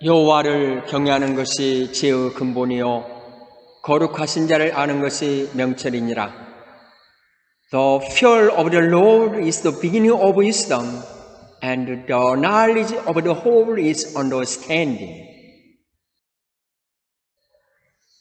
여호와를 경외하는 것이 지혜의 근본이요 거룩하신 자를 아는 것이 명철이니라. The fear of the Lord is the beginning of wisdom, and the knowledge of the whole is understanding.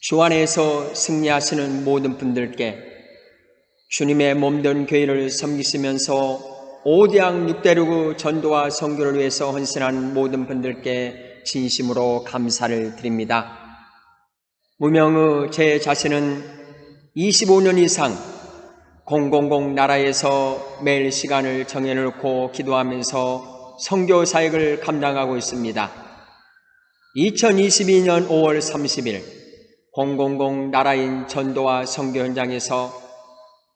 주 안에서 승리하시는 모든 분들께 주님의 몸된 교회를 섬기시면서 5대양 6대륙의 전도와 선교를 위해서 헌신한 모든 분들께 진심으로 감사를 드립니다. 무명의 제 자신은 25년 이상 000 나라에서 매일 시간을 정해놓고 기도하면서 선교 사역을 감당하고 있습니다. 2022년 5월 30일 000 나라인 전도와 선교 현장에서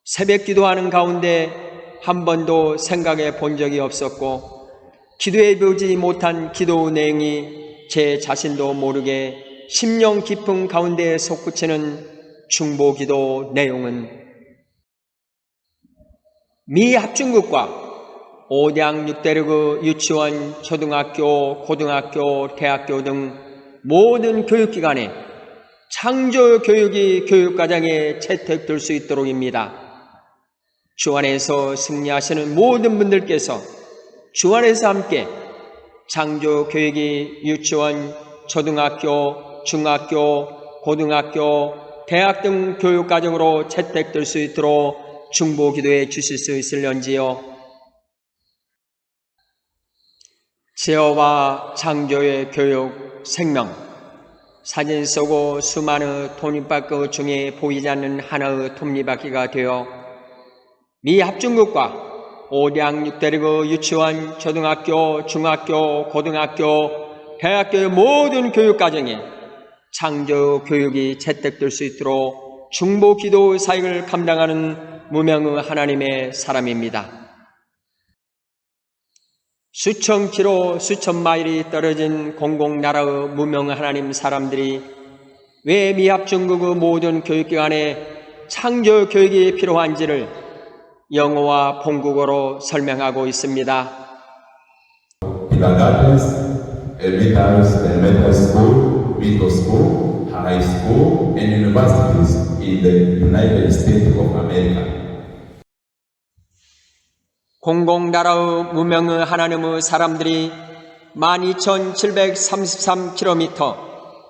새벽 기도하는 가운데 한 번도 생각해 본 적이 없었고 기도해 보지 못한 기도 내용이 제 자신도 모르게 심령 깊은 가운데 솟구치는 중보기도 내용은 미 합중국과 5대양 6대륙의 유치원, 초등학교, 고등학교, 대학교 등 모든 교육기관에 창조교육이 교육과정에 채택될 수 있도록입니다. 주 안에서 승리하시는 모든 분들께서 주 안에서 함께 창조교육이 유치원, 초등학교, 중학교, 고등학교, 대학 등 교육과정으로 채택될 수 있도록 중보기도해 주실 수 있을런지요. 제어와 창조의 교육, 생명, 사진 속의 수많은 톱니바퀴 중에 보이지 않는 하나의 톱니바퀴가 되어 미 합중국과 5대양 6대륙의 유치원, 초등학교, 중학교, 고등학교, 대학교의 모든 교육과정에 창조교육이 채택될 수 있도록 중보기도 사역을 감당하는 무명의 하나님의 사람입니다. 수천 킬로, 수천 마일이 떨어진 00 나라의 무명의 하나님 사람들이 왜 미합중국의 모든 교육기관에 창조교육이 필요한지를 영어와 본국어로 설명하고 있습니다. Elementary school, middle school, high school, and universities in the United States of America. 00 나라의 무명의 하나님의 사람들이 12,733km,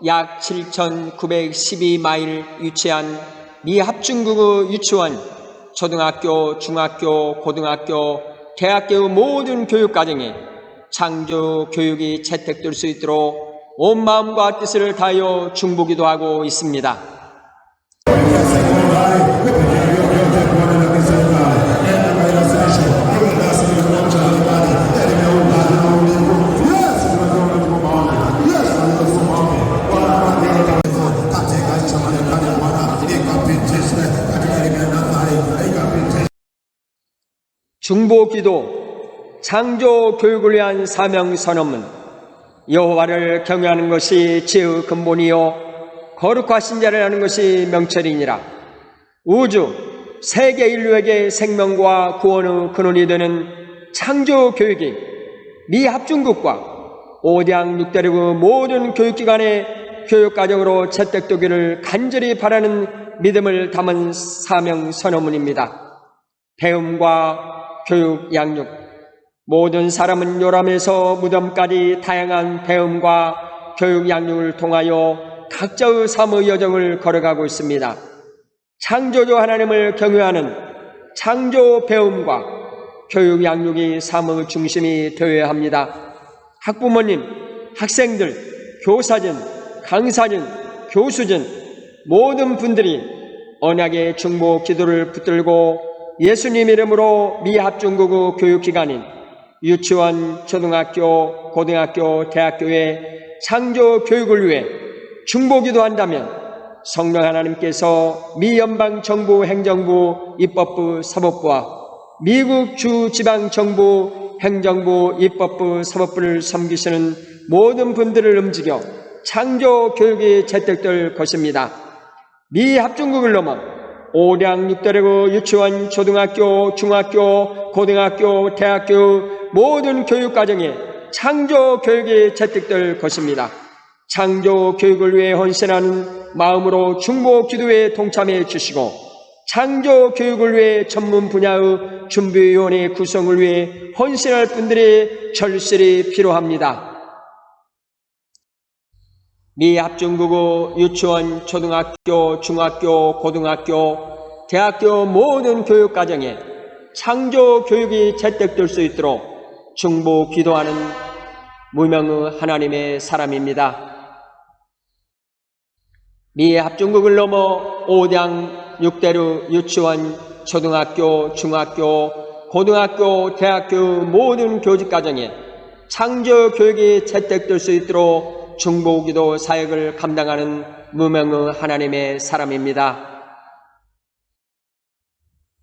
약 7,912마일 위치한 미합중국의 유치원, 초등학교, 중학교, 고등학교, 대학교의 모든 교육과정에 창조교육이 채택될 수 있도록 온 마음과 뜻을 다하여 중보기도 하고 있습니다. 중보기도, 창조교육을 위한 사명선언은 여호와를 경외하는 것이 지혜의 근본이요 거룩하신 자를 아는 것이 명철이니라. 우주, 세계 인류에게 생명과 구원의 근원이 되는 창조교육이 미합중국과 5대양 6대륙의 모든 교육기관의 교육과정으로 채택되기를 간절히 바라는 믿음을 담은 사명선언문입니다. 배움과 교육, 양육, 모든 사람은 요람에서 무덤까지 다양한 배움과 교육, 양육을 통하여 각자의 삶의 여정을 걸어가고 있습니다. 창조주 하나님을 경외하는 창조 배움과 교육, 양육이 삶의 중심이 되어야 합니다. 학부모님, 학생들, 교사진, 강사진, 교수진, 모든 분들이 언약의 중보 기도를 붙들고 예수님 이름으로 미합중국의 교육기관인 유치원, 초등학교, 고등학교, 대학교의 창조교육을 위해 중보기도 한다면 성령 하나님께서 미 연방정부 행정부 입법부 사법부와 미국 주 지방정부 행정부 입법부 사법부를 섬기시는 모든 분들을 움직여 창조교육이 채택될 것입니다. 미합중국을 넘어 5대양 6대륙의 유치원, 초등학교, 중학교, 고등학교, 대학교 모든 교육과정에 창조교육이 채택될 것입니다. 창조 교육을 위해 헌신하는 마음으로 중보 기도에 동참해 주시고 창조 교육을 위해 전문 분야의 준비위원회 구성을 위해 헌신할 분들이 절실히 필요합니다. 미 합중국어 유치원, 초등학교, 중학교, 고등학교, 대학교 모든 교육과정에 창조 교육이 채택될 수 있도록 중보 기도하는 무명의 하나님의 사람입니다. 미 합중국을 넘어 5대 6대로 유치원, 초등학교, 중학교, 고등학교, 대학교 모든 교직과정에 창조 교육이 채택될 수 있도록 중보기도 사역을 감당하는 무명의 하나님의 사람입니다.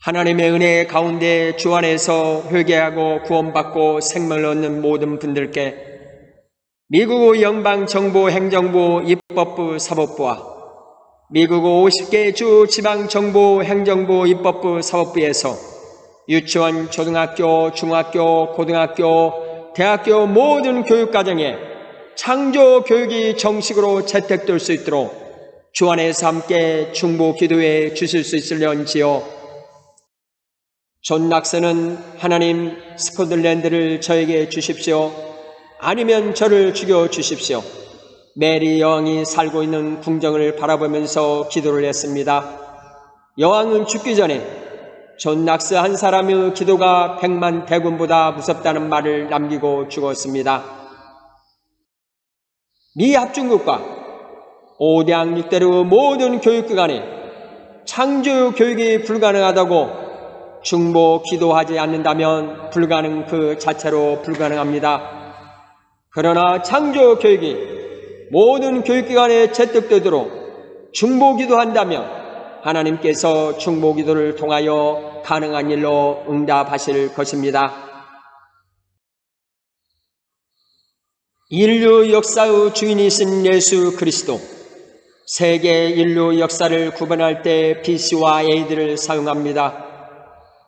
하나님의 은혜 가운데 주 안에서 회개하고 구원받고 생명을 얻는 모든 분들께 미국 연방정부 행정부 입법부 사법부와 미국 50개 주 지방정부 행정부 입법부 사법부에서 유치원, 초등학교, 중학교, 고등학교, 대학교 모든 교육과정에 창조 교육이 정식으로 채택될 수 있도록 주 안에서 함께 중보 기도해 주실 수 있으련지요. 존 낙서는 하나님 스코틀랜드를 저에게 주십시오. 아니면 저를 죽여 주십시오. 메리 여왕이 살고 있는 궁정을 바라보면서 기도를 했습니다. 여왕은 죽기 전에 존 낙서 한 사람의 기도가 100만 대군보다 무섭다는 말을 남기고 죽었습니다. 미 합중국과 5대 6대로 모든 교육기관에 창조 교육이 불가능하다고 중보 기도하지 않는다면 불가능 그 자체로 불가능합니다. 그러나 창조 교육이 모든 교육기관에 채택되도록 중보 기도한다면 하나님께서 중보 기도를 통하여 가능한 일로 응답하실 것입니다. 인류 역사의 주인이신 예수 그리스도, 세계 인류 역사를 구분할 때 BC와 AD를 사용합니다.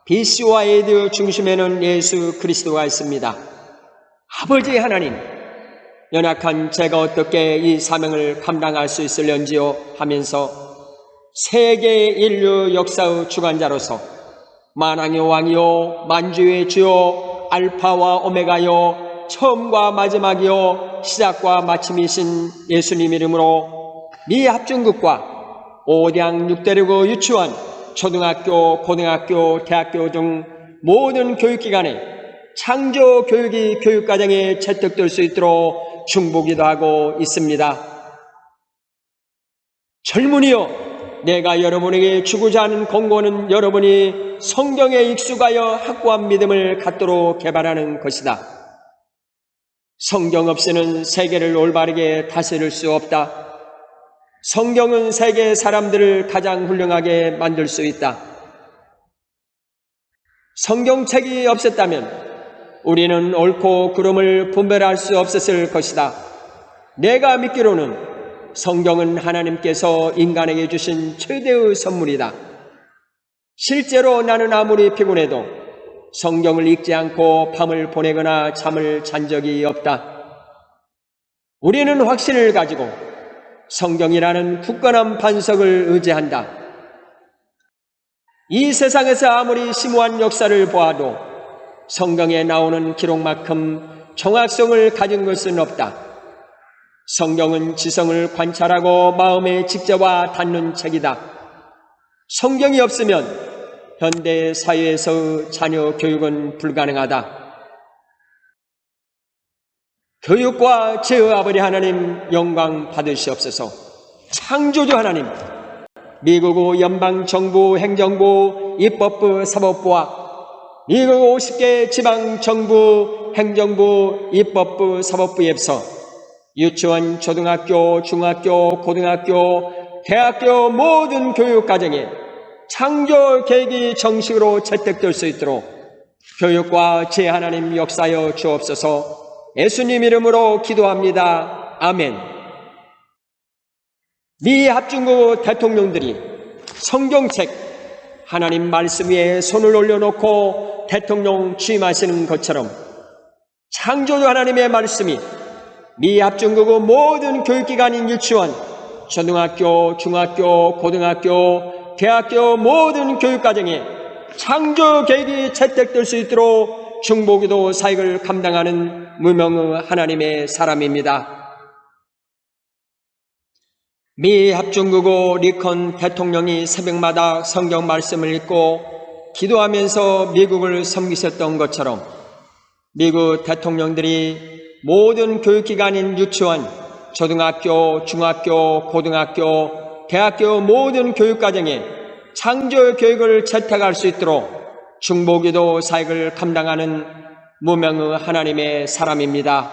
BC와 AD 중심에는 예수 그리스도가 있습니다. 아버지 하나님, 연약한 제가 어떻게 이 사명을 감당할 수 있을런지요 하면서 세계 인류 역사의 주관자로서 만왕의 왕이요 만주의 주요 알파와 오메가요 처음과 마지막이요 시작과 마침이신 예수님 이름으로 미 합중국과 5대 6대륙의 유치원, 초등학교, 고등학교, 대학교 등 모든 교육기관에 창조 교육이 교육과정에 채택될 수 있도록 중보기도 하고 있습니다. 젊은이여, 내가 여러분에게 주고자 하는 권고는 여러분이 성경에 익숙하여 확고한 믿음을 갖도록 개발하는 것이다. 성경 없이는 세계를 올바르게 다스릴 수 없다. 성경은 세계 사람들을 가장 훌륭하게 만들 수 있다. 성경책이 없었다면 우리는 옳고 그름을 분별할 수 없었을 것이다. 내가 믿기로는 성경은 하나님께서 인간에게 주신 최대의 선물이다. 실제로 나는 아무리 피곤해도 성경을 읽지 않고 밤을 보내거나 잠을 잔 적이 없다. 우리는 확신을 가지고 성경이라는 굳건한 반석을 의지한다. 이 세상에서 아무리 심오한 역사를 보아도 성경에 나오는 기록만큼 정확성을 가진 것은 없다. 성경은 지성을 관찰하고 마음의 직자와 닿는 책이다. 성경이 없으면 현대 사회에서의 자녀 교육은 불가능하다. 교육과 제의 아버지 하나님 영광 받으시옵소서. 창조주 하나님, 미국 연방정부 행정부 입법부 사법부와 미국 50개 지방정부 행정부 입법부 사법부에서 유치원, 초등학교, 중학교, 고등학교, 대학교 모든 교육과정에 창조 계획이 정식으로 채택될 수 있도록 교육과 제 하나님 역사여 주옵소서. 예수님 이름으로 기도합니다. 아멘. 미 합중국 대통령들이 성경책 하나님 말씀 위에 손을 올려놓고 대통령 취임하시는 것처럼 창조주 하나님의 말씀이 미 합중국의 모든 교육기관인 유치원, 초등학교, 중학교, 고등학교, 대학교 모든 교육과정에 창조 계획이 채택될 수 있도록 중보기도 사역을 감당하는 무명의 하나님의 사람입니다. 미 합중국의 리컨 대통령이 새벽마다 성경 말씀을 읽고 기도하면서 미국을 섬기셨던 것처럼 미국 대통령들이 모든 교육기관인 유치원, 초등학교, 중학교, 고등학교, 대학교 모든 교육과정에 창조 교육을 채택할 수 있도록 중보기도 사역을 감당하는 무명의 하나님의 사람입니다.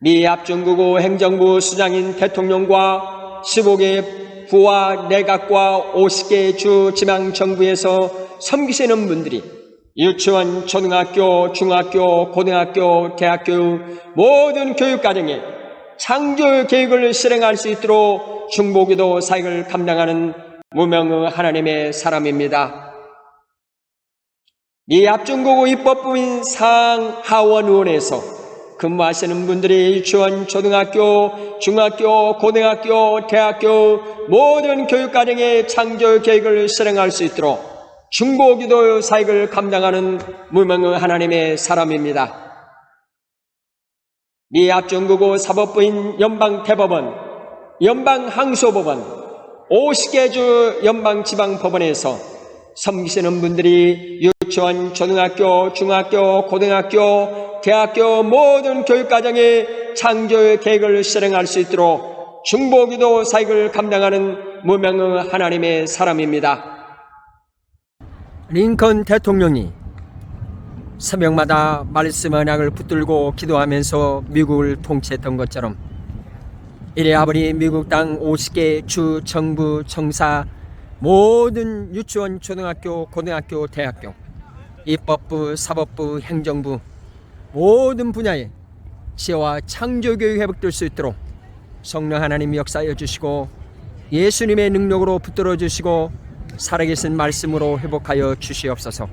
미 합중국의 행정부 수장인 대통령과 15개 부와 내각과 50개 주 지방정부에서 섬기시는 분들이 유치원, 초등학교, 중학교, 고등학교, 대학교 모든 교육과정에 창조 계획을 실행할 수 있도록 중보기도 사역을 감당하는 무명의 하나님의 사람입니다. 미 합중국의 입법부인 상하원의원에서 근무하시는 분들이 유치원, 초등학교, 중학교, 고등학교, 대학교 모든 교육과정에 창조 계획을 실행할 수 있도록 중보기도 사역을 감당하는 무명의 하나님의 사람입니다. 미 합중국의 사법부인 연방대법원, 연방항소법원, 50개 주 연방지방법원에서 섬기시는 분들이 유치원, 초등학교, 중학교, 고등학교, 대학교 모든 교육과정에 창조 계획을 실행할 수 있도록 중보기도 사역을 감당하는 무명의 하나님의 사람입니다. 링컨 대통령이 새벽마다 말씀 언약을 붙들고 기도하면서 미국을 통치했던 것처럼 이래 아버리 미국 땅 50개 주 정부 청사 모든 유치원, 초등학교, 고등학교, 대학교, 입법부, 사법부, 행정부 모든 분야에 지혜와 창조교육이 회복될 수 있도록 성령 하나님 역사하여 주시고 예수님의 능력으로 붙들어 주시고 살아계신 말씀으로 회복하여 주시옵소서.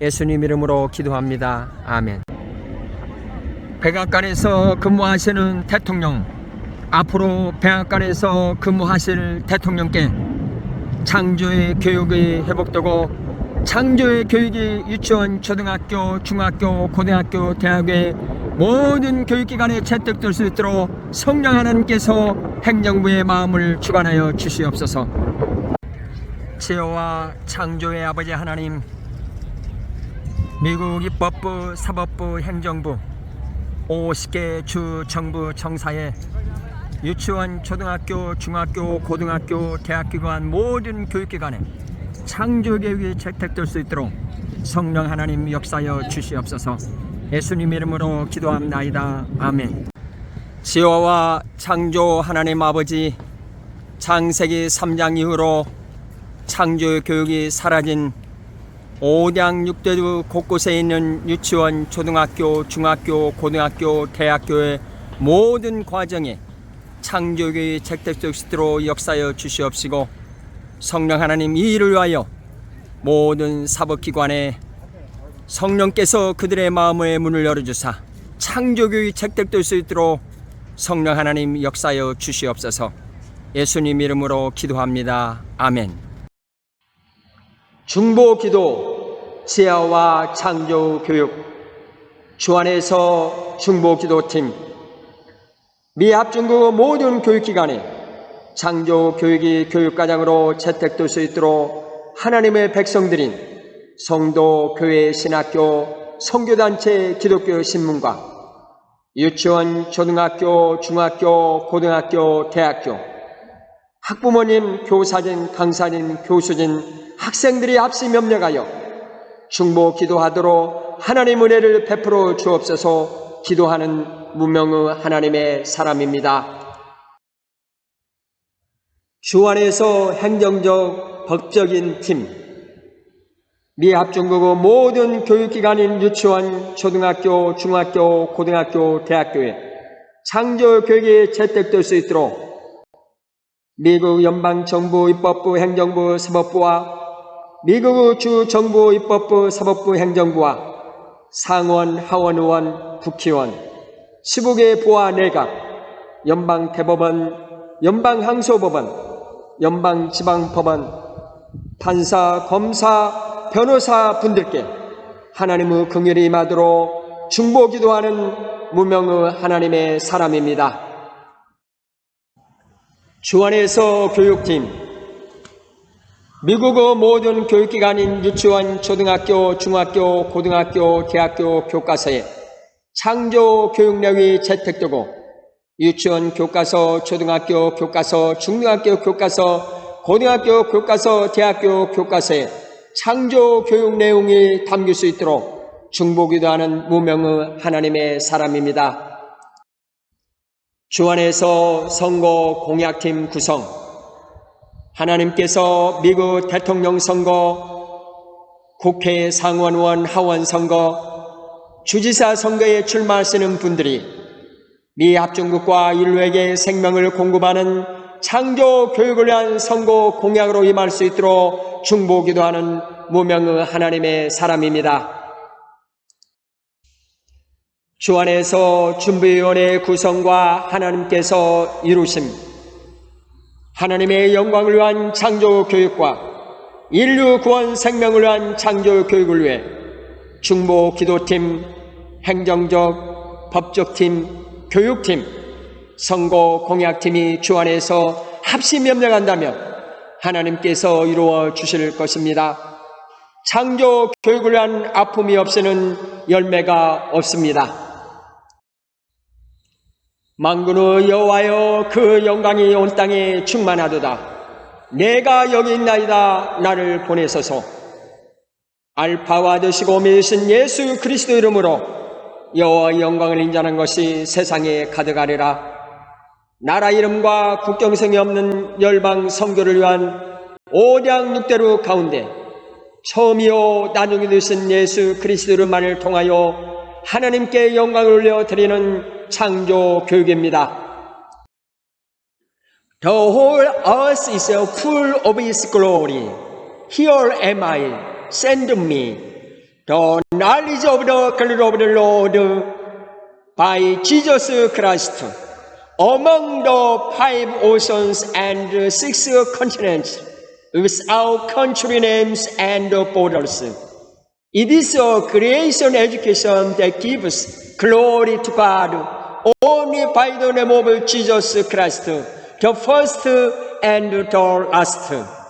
예수님 이름으로 기도합니다. 아멘. 백악관에서 근무하시는 대통령, 앞으로 백악관에서 근무하실 대통령께 창조의 교육이 회복되고 창조의 교육이 유치원, 초등학교, 중학교, 고등학교, 대학의 모든 교육기관에 채택될 수 있도록 성령 하나님께서 행정부의 마음을 주관하여 주시옵소서. 지혜와 창조의 아버지 하나님, 미국 입법부, 사법부, 행정부 50개 주 정부 청사에 유치원, 초등학교, 중학교, 고등학교, 대학기관 모든 교육기관에 창조교육이 채택될 수 있도록 성령 하나님 역사하여 주시옵소서. 예수님 이름으로 기도합나이다. 아멘. 지혜와 창조 하나님 아버지, 창세기 3장 이후로 창조교육이 사라진 5당 6대주 곳곳에 있는 유치원, 초등학교, 중학교, 고등학교, 대학교의 모든 과정에 창조교육이 채택될 수 있도록 역사하여 주시옵시고 성령 하나님 이 일을 위하여 모든 사법기관에 성령께서 그들의 마음의 문을 열어주사 창조교육이 채택될 수 있도록 성령 하나님 역사하여 주시옵소서. 예수님 이름으로 기도합니다. 아멘. 중보기도 지혜와 창조교육 주 안에서 중보기도팀 미 합중국 모든 교육기관에 창조교육이 교육과정으로 채택될 수 있도록 하나님의 백성들인 성도, 교회, 신학교, 선교단체, 기독교 신문과 유치원, 초등학교, 중학교, 고등학교, 대학교, 학부모님, 교사진, 강사진, 교수진, 학생들이 합심 협력하여 중보 기도하도록 하나님 은혜를 베풀어 주옵소서. 기도하는 무명의 하나님의 사람입니다. 주 안에서 행정적, 법적인 팀, 미 합중국의 모든 교육기관인 유치원, 초등학교, 중학교, 고등학교, 대학교에 창조교육이 채택될 수 있도록 미국 연방정부 입법부 행정부 사법부와 미국의 주정부 입법부 사법부 행정부와 상원, 하원의원, 국회의원, 15개 부와 내각, 연방대법원, 연방항소법원, 연방지방법원, 판사, 검사, 변호사 분들께 하나님의 긍휼이 임하도록 중보기도하는 무명의 하나님의 사람입니다. 주 안에서 교육팀, 미국의 모든 교육기관인 유치원, 초등학교, 중학교, 고등학교, 대학교 교과서에 창조 교육 내용이 채택되고 유치원 교과서, 초등학교 교과서, 중학교 교과서, 고등학교 교과서, 대학교 교과서에 창조 교육 내용이 담길 수 있도록 중보기도하는 무명의 하나님의 사람입니다. 주 안에서 선거 공약팀 구성, 하나님께서 미국 대통령 선거, 국회 상원의원 하원 선거, 주지사 선거에 출마하시는 분들이 미 합중국과 인류에게 생명을 공급하는 창조 교육을 위한 선거 공약으로 임할 수 있도록 중보기도하는 무명의 하나님의 사람입니다. 주 안에서 준비위원회 구성과 하나님께서 이루심, 하나님의 영광을 위한 창조 교육과 인류 구원 생명을 위한 창조 교육을 위해 중보 기도팀, 행정적, 법적팀, 교육팀, 선거 공약팀이 주 안에서 합심 협력한다면 하나님께서 이루어 주실 것입니다. 창조 교육을 위한 아픔이 없이는 열매가 없습니다. 만군의 여호와여, 그 영광이 온 땅에 충만하도다. 내가 여기 있나이다. 나를 보내소서. 알파와 되시고 오미이신 예수 그리스도 이름으로 여호와의 영광을 인자하는 것이 세상에 가득하리라. 나라 이름과 국경성이 없는 열방 선교를 위한 오량 육대로 가운데 처음이요 나중에 되신 예수 그리스도 이름만을 통하여 하나님께 영광을 올려드리는 창조 교육입니다. The whole earth is full of His glory. Here am I, send me. The knowledge of the glory of the Lord by Jesus Christ among the 5 oceans and 6 continents without country names and borders. It is a creation education that gives glory to God only by the name of Jesus Christ, the first and the last.